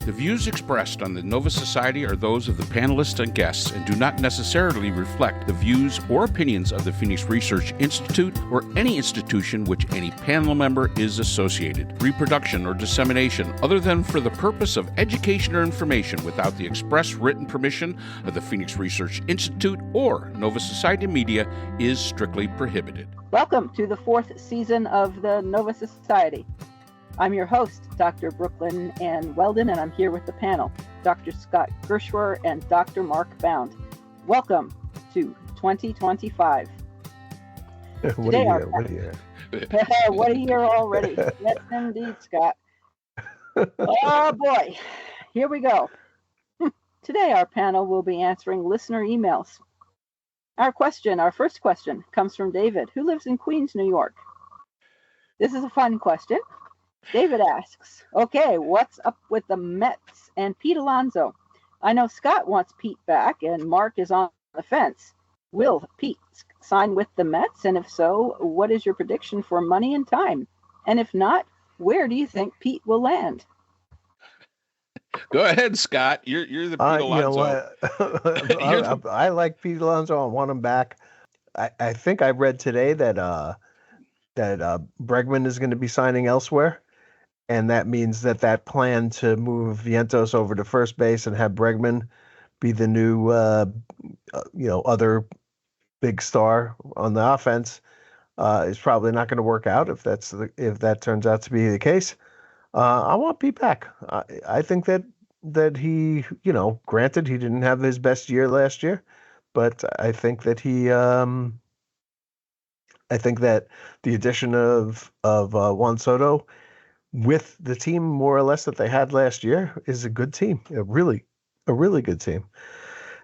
The views expressed on the Nova Society are those of the panelists and guests and do not necessarily reflect the views or opinions of the Phoenix Research Institute or any institution which any panel member is associated. Reproduction or dissemination, other than for the purpose of education or information without the express written permission of the Phoenix Research Institute or Nova Society Media, is strictly prohibited. Welcome to the fourth season of the Nova Society. I'm your host, Dr. Brooklyn Ann Weldon, and I'm here with the panel, Dr. Scott Gershwer and Dr. Mark Bound. Welcome to 2025. What a year. What a year already. Yes, indeed, Scott. Oh, boy. Here we go. Today, our panel will be answering listener emails. Our first question, comes from David, who lives in Queens, New York. This is a fun question. David asks, okay, what's up with the Mets and Pete Alonzo? I know Scott wants Pete back and Mark is on the fence. Will Pete sign with the Mets? And if so, what is your prediction for money and time? And if not, where do you think Pete will land? Go ahead, Scott. You're the Pete Alonzo. I like Pete Alonzo. I want him back. I think I read today that Bregman is going to be signing elsewhere. And that means that plan to move Vientos over to first base and have Bregman be the new, other big star on the offense is probably not going to work out if that turns out to be the case. I want Pete back. I think that he, granted he didn't have his best year last year, but I think that the addition of Juan Soto with the team more or less that they had last year is a good team, a really good team.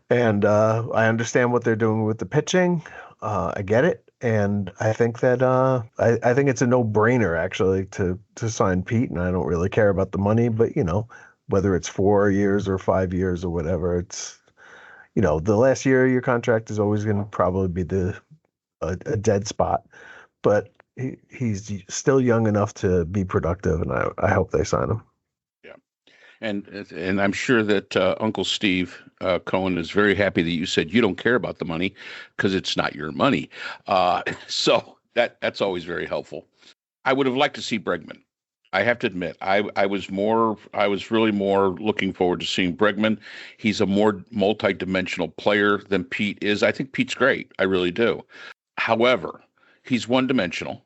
And I understand what they're doing with the pitching. I get it. And I think that I think it's a no-brainer actually to sign Pete, and I don't really care about the money, but whether it's 4 years or 5 years or whatever, it's the last year of your contract is always going to probably be a dead spot. But he's still young enough to be productive, and I hope they sign him. Yeah, and I'm sure that Uncle Steve Cohen is very happy that you said you don't care about the money because it's not your money. So that's always very helpful. I would have liked to see Bregman. I have to admit, I was really more looking forward to seeing Bregman. He's a more multi-dimensional player than Pete is. I think Pete's great. I really do. However, he's one-dimensional,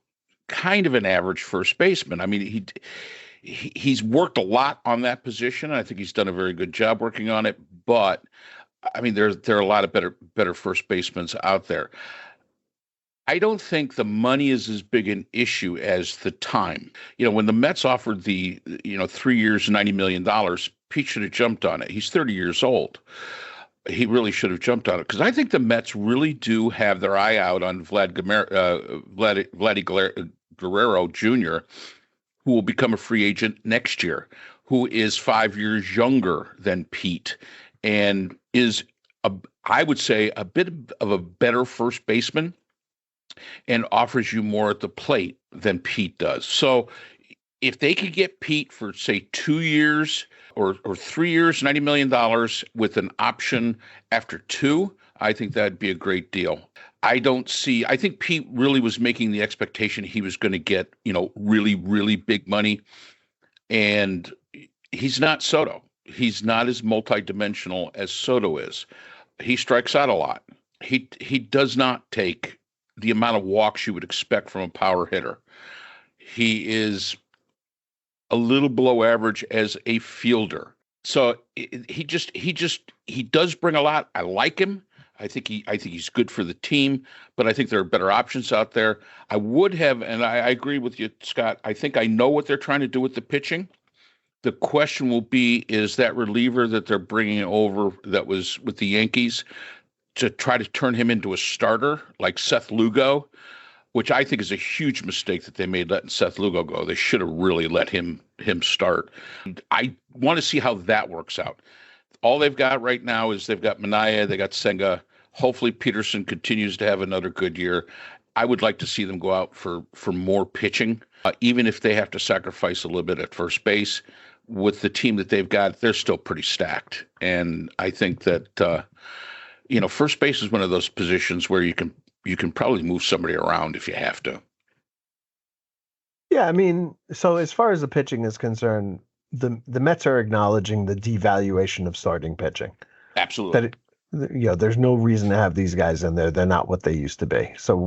kind of an average first baseman. I mean, he's worked a lot on that position. I think he's done a very good job working on it. But I mean, there are a lot of better first basemen out there. I don't think the money is as big an issue as the time. When the Mets offered the 3 years, $90 million, Pete should have jumped on it. He's 30 years old. He really should have jumped on it because I think the Mets really do have their eye out on Vladdy Guerrero Jr., who will become a free agent next year, who is 5 years younger than Pete and is, I would say, a bit of a better first baseman and offers you more at the plate than Pete does. So if they could get Pete for, say, 2 years or 3 years, $90 million with an option after 2, I think that'd be a great deal. I think Pete really was making the expectation he was going to get, really, really big money. And he's not Soto. He's not as multidimensional as Soto is. He strikes out a lot. He does not take the amount of walks you would expect from a power hitter. He is a little below average as a fielder. So he does bring a lot. I like him. I think he's good for the team, but I think there are better options out there. I would have, and I agree with you, Scott. I think I know what they're trying to do with the pitching. The question will be, is that reliever that they're bringing over that was with the Yankees to try to turn him into a starter like Seth Lugo, which I think is a huge mistake that they made letting Seth Lugo go. They should have really let him start. I want to see how that works out. All they've got right now is they've got Minaya, they got Senga. Hopefully Peterson continues to have another good year. I would like to see them go out for more pitching, even if they have to sacrifice a little bit at first base. with the team that they've got, they're still pretty stacked. And I think that first base is one of those positions where you can probably move somebody around if you have to. Yeah, I mean, so as far as the pitching is concerned, the Mets are acknowledging the devaluation of starting pitching. Absolutely. There's no reason to have these guys in there. They're not what they used to be. So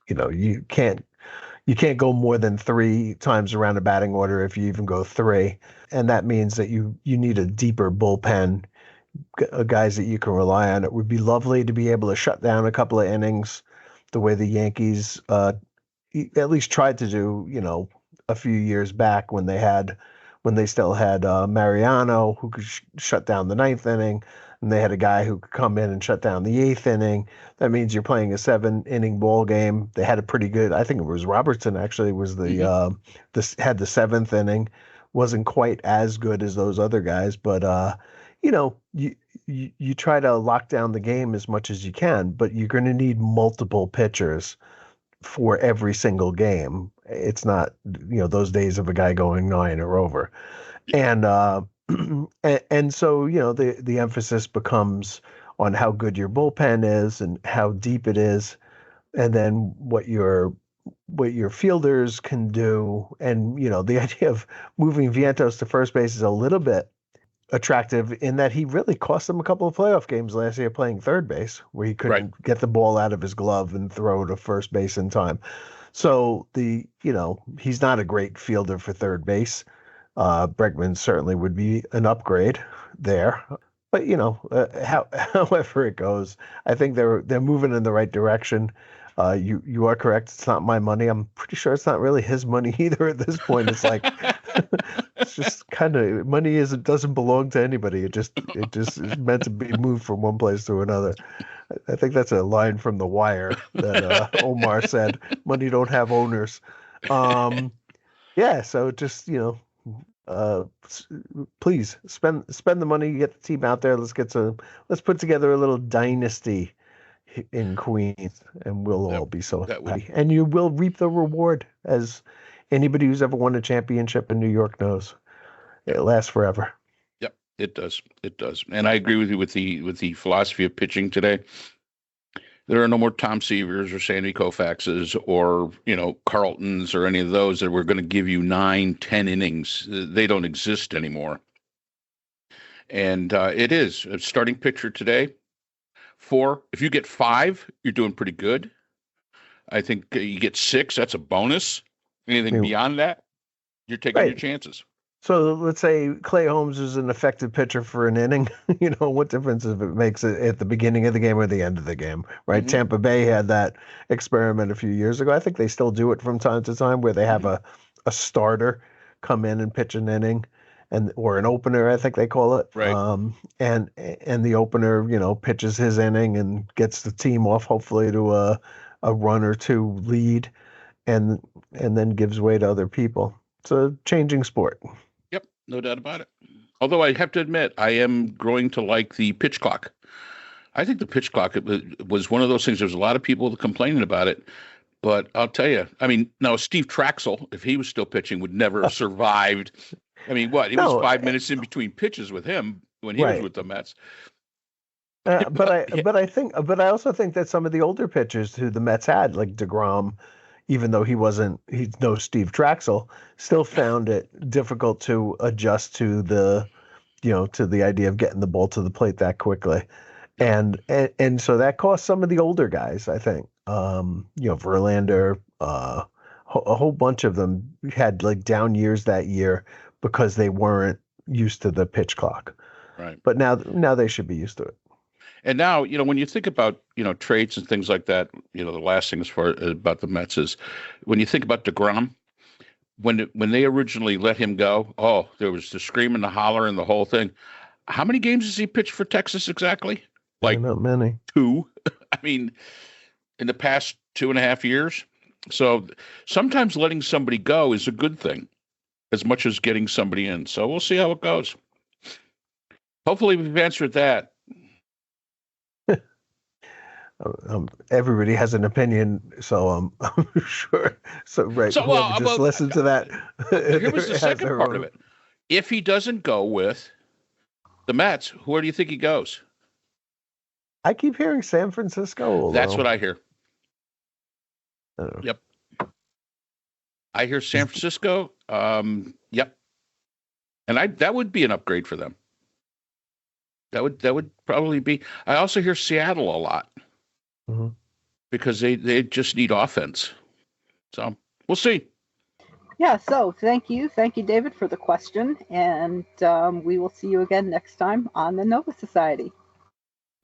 you can't go more than 3 times around a batting order if you even go 3, and that means that you need a deeper bullpen, guys that you can rely on. It would be lovely to be able to shut down a couple of innings, the way the Yankees at least tried to do, a few years back when they still had Mariano, who could shut down the 9th inning, and they had a guy who could come in and shut down the 8th inning. That means you're playing a 7-inning ball game. They had a pretty good, I think it was Robertson actually was had the 7th inning. Wasn't quite as good as those other guys, but you try to lock down the game as much as you can, but you're going to need multiple pitchers for every single game. It's not, those days of a guy going 9 or over. And and so, the emphasis becomes on how good your bullpen is and how deep it is, and then what your fielders can do. And, the idea of moving Vientos to first base is a little bit attractive in that he really cost them a couple of playoff games last year playing third base, where he couldn't get the ball out of his glove and throw to first base in time. So he's not a great fielder for third base. Bregman certainly would be an upgrade there, but however it goes, I think they're moving in the right direction. You are correct. It's not my money. I'm pretty sure it's not really his money either at this point. It's like it's just kind of money doesn't belong to anybody. It just is meant to be moved from one place to another. I think that's a line from The Wire that Omar said. Money don't have owners. Yeah. So just please spend the money, get the team out there. Let's put together a little dynasty in Queens, and we'll all be so happy. And you will reap the reward, as anybody who's ever won a championship in New York knows. It lasts forever. Yep, it does. It does. And I agree with you with the philosophy of pitching today. There are no more Tom Seavers or Sandy Koufaxes or Carltons or any of those that were going to give you 9, 10 innings. They don't exist anymore. And it is a starting pitcher today. 4, if you get 5, you're doing pretty good. I think you get 6, that's a bonus. Anything beyond that, you're taking your chances. So let's say Clay Holmes is an effective pitcher for an inning. What difference if it makes it at the beginning of the game or the end of the game, right? Mm-hmm. Tampa Bay had that experiment a few years ago. I think they still do it from time to time, where they have a starter come in and pitch an inning, or an opener, I think they call it. Right. And the opener, pitches his inning and gets the team off, hopefully to a run or 2 lead, and then gives way to other people. It's a changing sport. Yep, no doubt about it. Although I have to admit, I am growing to like the pitch clock. I think the pitch clock was one of those things. There's a lot of people complaining about it, but I'll tell you, now Steve Traxel, if he was still pitching, would never have survived. He was 5 minutes in between pitches with him when he was with the Mets. But I also think that some of the older pitchers who the Mets had, like DeGrom, even though he's no Steve Traxel, still found it difficult to adjust to the idea of getting the ball to the plate that quickly. And so that cost some of the older guys, I think. Verlander, a whole bunch of them had like down years that year because they weren't used to the pitch clock. Right. But now they should be used to it. And now, when you think about, trades and things like that, the last thing about the Mets is when you think about DeGrom, when they originally let him go, there was the scream and the holler and the whole thing. How many games has he pitched for Texas exactly? Like not many. 2. In the past 2.5 years. So sometimes letting somebody go is a good thing as much as getting somebody in. So we'll see how it goes. Hopefully we've answered that. Everybody has an opinion, so I'm sure. So right, so, listen to that. Here was the second part of it. if he doesn't go with the Mets, where do you think he goes? I keep hearing San Francisco. That's what I hear. I don't know. Yep. I hear San Francisco. Yep. And that would be an upgrade for them. That would probably be. I also hear Seattle a lot because they just need offense. So we'll see. Yeah. So thank you, David, for the question, and we will see you again next time on the Nova Society.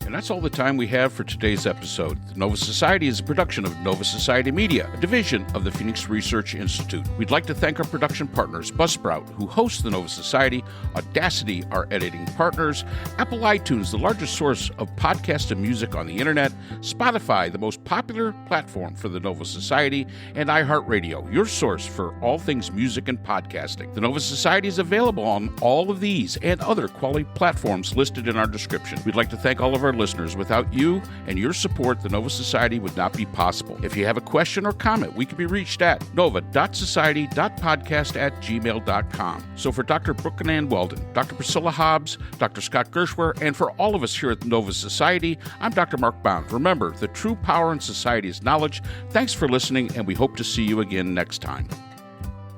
And that's all the time we have for today's episode. The Nova Society is a production of Nova Society Media, a division of the Phoenix Research Institute. We'd like to thank our production partners, Buzzsprout, who hosts the Nova Society, Audacity, our editing partners, Apple iTunes, the largest source of podcasts and music on the internet, Spotify, the most popular platform for the Nova Society, and iHeartRadio, your source for all things music and podcasting. The Nova Society is available on all of these and other quality platforms listed in our description. We'd like to thank all of our listeners. Without you and your support, the Nova Society would not be possible. If you have a question or comment, we can be reached at nova.society.podcast@gmail.com. So for Dr. Brooke Ann Weldon, Dr. Priscilla Hobbs, Dr. Scott Gershwer, and for all of us here at the Nova Society, I'm Dr. Mark Bound. Remember, the true power in society is knowledge. Thanks for listening, and we hope to see you again next time.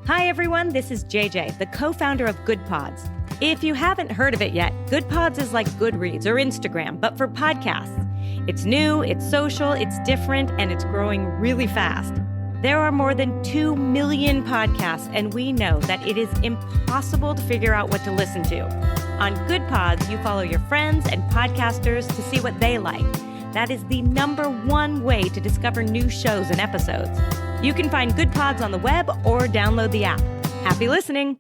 Hi, everyone. This is JJ, the co-founder of Good Pods. If you haven't heard of it yet, Good Pods is like Goodreads or Instagram, but for podcasts. It's new, it's social, it's different, and it's growing really fast. There are more than 2 million podcasts, and we know that it is impossible to figure out what to listen to. On Good Pods, you follow your friends and podcasters to see what they like. That is the #1 way to discover new shows and episodes. You can find Good Pods on the web or download the app. Happy listening!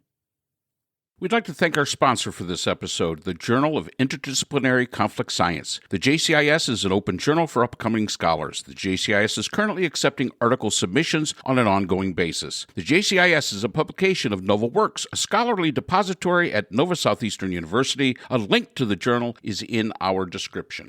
We'd like to thank our sponsor for this episode, the Journal of Interdisciplinary Conflict Science. The JCIS is an open journal for upcoming scholars. The JCIS is currently accepting article submissions on an ongoing basis. The JCIS is a publication of Nova Works, a scholarly depository at Nova Southeastern University. A link to the journal is in our description.